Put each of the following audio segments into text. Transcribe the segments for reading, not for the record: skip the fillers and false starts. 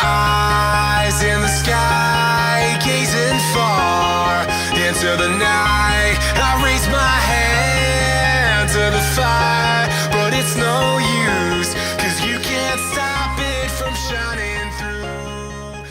eyes in the sky, gazing far into the night. I raise my hand to the fire, but it's no use, 'cause you can't stop it from shining through.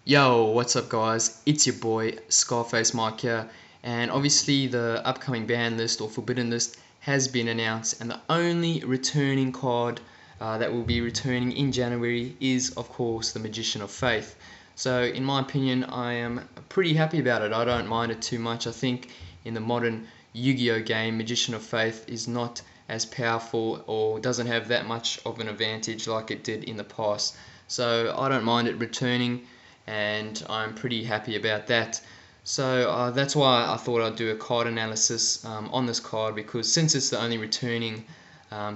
Yo, what's up guys? It's your boy Scarface Mike here, and obviously the upcoming ban list or forbidden list has been announced, and the only returning card that will be returning in January is of course the Magician of Faith. So in my opinion, I am pretty happy about it. I don't mind it too much. I think in the modern Yu-Gi-Oh game, Magician of Faith is not as powerful or doesn't have that much of an advantage like it did in the past. So I don't mind it returning, and I'm pretty happy about that. So that's why I thought I'd do a card analysis on this card, because since it's the only returning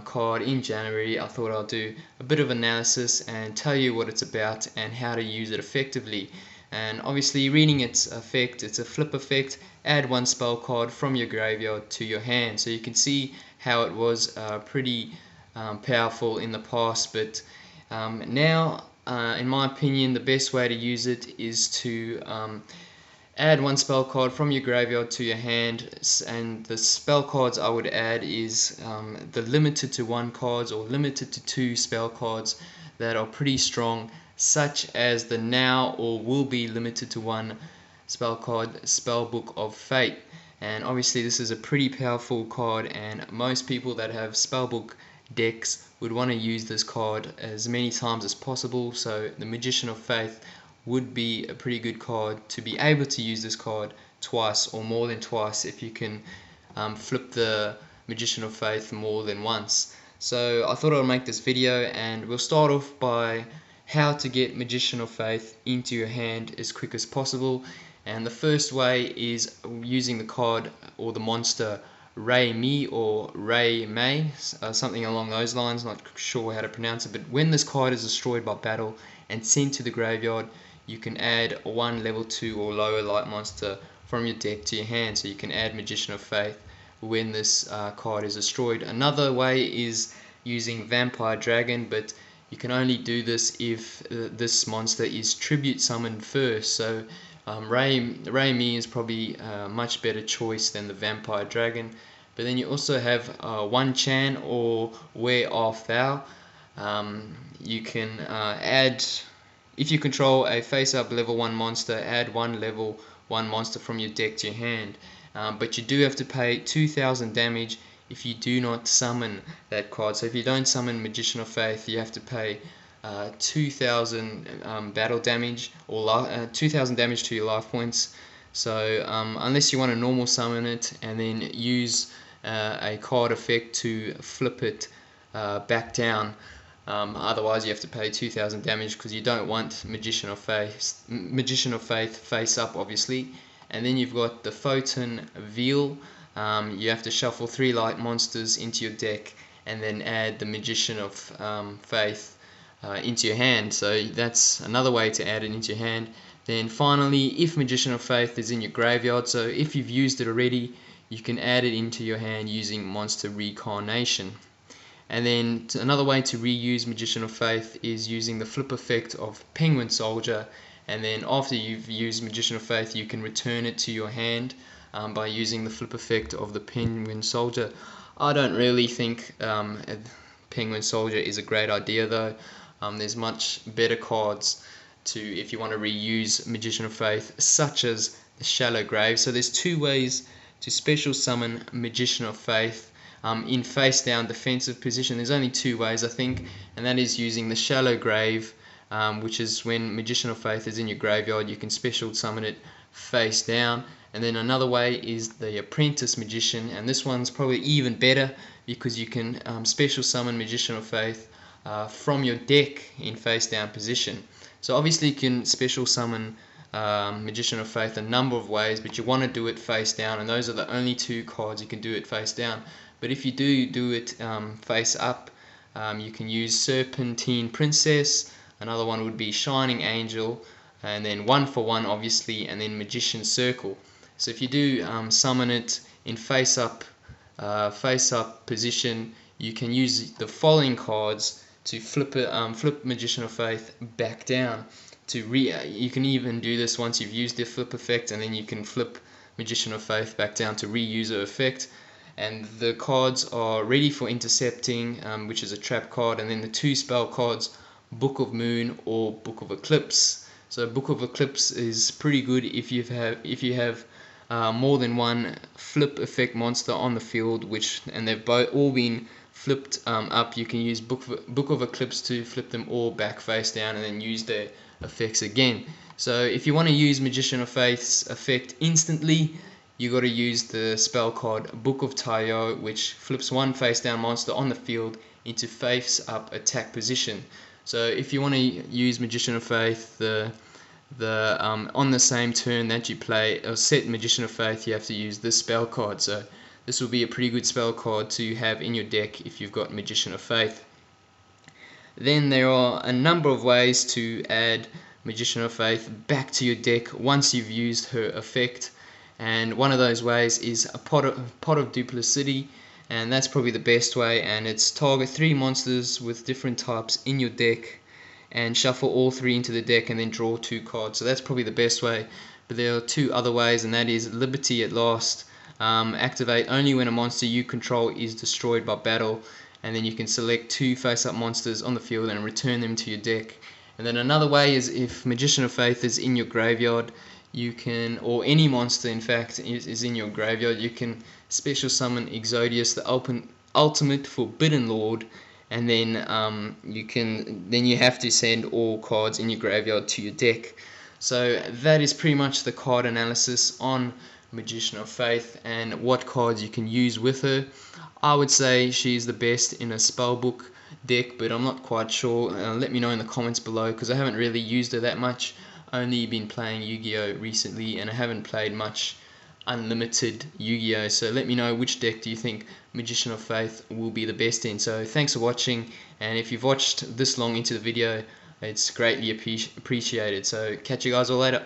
card in January, I thought I'll do a bit of analysis and tell you what it's about and how to use it effectively. And obviously, reading its effect, it's a flip effect. Add one spell card from your graveyard to your hand, so you can see how it was pretty powerful in the past, but now in my opinion the best way to use it is to add one spell card from your graveyard to your hand. And the spell cards I would add is the limited to one cards or limited to two spell cards that are pretty strong, such as the now or will be limited to one spell card, Spellbook of Fate. And obviously this is a pretty powerful card, and most people that have spellbook decks would want to use this card as many times as possible. So the Magician of Faith would be a pretty good card to be able to use this card twice or more than twice if you can flip the Magician of Faith more than once. So I thought I'd make this video, and we'll start off by how to get Magician of Faith into your hand as quick as possible. And the first way is using the card or the monster Ravine or Ravine, something along those lines, not sure how to pronounce it. But when this card is destroyed by battle and sent to the graveyard, you can add one level 2 or lower light monster from your deck to your hand, so you can add Magician of Faith when this card is destroyed. Another way is using Vampire Dragon, but you can only do this if this monster is tribute summoned first. So Ravine is probably a much better choice than the Vampire Dragon. But then you also have One Chan or Where Art Thou. You can add, if you control a face-up level 1 monster, add one level 1 monster from your deck to your hand. But you do have to pay 2,000 damage if you do not summon that card. So if you don't summon Magician of Faith, you have to pay 2,000 battle damage or 2,000 damage to your life points. So unless you want to normal summon it and then use a card effect to flip it back down, otherwise you have to pay 2,000 damage, because you don't want Magician of Faith face up, obviously. And then you've got the Photon Veil. You have to shuffle 3 light monsters into your deck and then add the Magician of Faith into your hand. So that's another way to add it into your hand. Then finally, if Magician of Faith is in your graveyard, so if you've used it already, you can add it into your hand using Monster Reincarnation. And then another way to reuse Magician of Faith is using the flip effect of Penguin Soldier. And then after you've used Magician of Faith, you can return it to your hand by using the flip effect of the Penguin Soldier. I don't really think Penguin Soldier is a great idea though. There's much better cards if you want to reuse Magician of Faith, such as the Shallow Grave. So there's 2 ways to special summon Magician of Faith in face down defensive position. There's only 2 ways, I think, and that is using the Shallow Grave, which is when Magician of Faith is in your graveyard, you can special summon it face down. And then another way is the Apprentice Magician, and this one's probably even better because you can special summon Magician of Faith from your deck in face down position. So obviously you can special summon Magician of Faith a number of ways, but you want to do it face down, and those are the only 2 cards you can do it face down. But if you do it face up, you can use Serpentine Princess. Another one would be Shining Angel, and then 1 for 1 obviously, and then Magician Circle. So if you do summon it in face up position, you can use the following cards to flip Magician of Faith back down. You can even do this once you've used the flip effect, and then you can flip Magician of Faith back down to reuse the effect. And the cards are ready for intercepting, which is a trap card, and then the 2 spell cards, Book of Moon or Book of Eclipse. So Book of Eclipse is pretty good if you have more than one flip effect monster on the field, and they've all been flipped up. You can use Book of Eclipse to flip them all back face down and then use their effects again. So if you want to use Magician of Faith's effect instantly, you got to use the spell card Book of Yugioh, which flips one face down monster on the field into face up attack position. So if you want to use Magician of Faith, on the same turn that you play or set Magician of Faith, you have to use this spell card. So this will be a pretty good spell card to have in your deck if you've got Magician of Faith. Then there are a number of ways to add Magician of Faith back to your deck once you've used her effect, and one of those ways is a pot of duplicity, and that's probably the best way. And it's target 3 monsters with different types in your deck and shuffle all 3 into the deck and then draw 2 cards. So that's probably the best way. But there are 2 other ways, and that is Liberty at Last. Activate only when a monster you control is destroyed by battle, and then you can select 2 face-up monsters on the field and return them to your deck. And then another way is if Magician of Faith is in your graveyard, you can, or any monster in fact is in your graveyard, you can special summon Exodius, the ultimate Forbidden Lord, and then you have to send all cards in your graveyard to your deck. So that is pretty much the card analysis on Magician of Faith and what cards you can use with her. I would say she's the best in a spellbook deck, but I'm not quite sure. Let me know in the comments below, because I haven't really used her that much. Only been playing Yu-Gi-Oh recently, and I haven't played much unlimited Yu-Gi-Oh, so let me know which deck do you think Magician of Faith will be the best in. So thanks for watching, and if you've watched this long into the video, it's greatly appreciated. So catch you guys all later.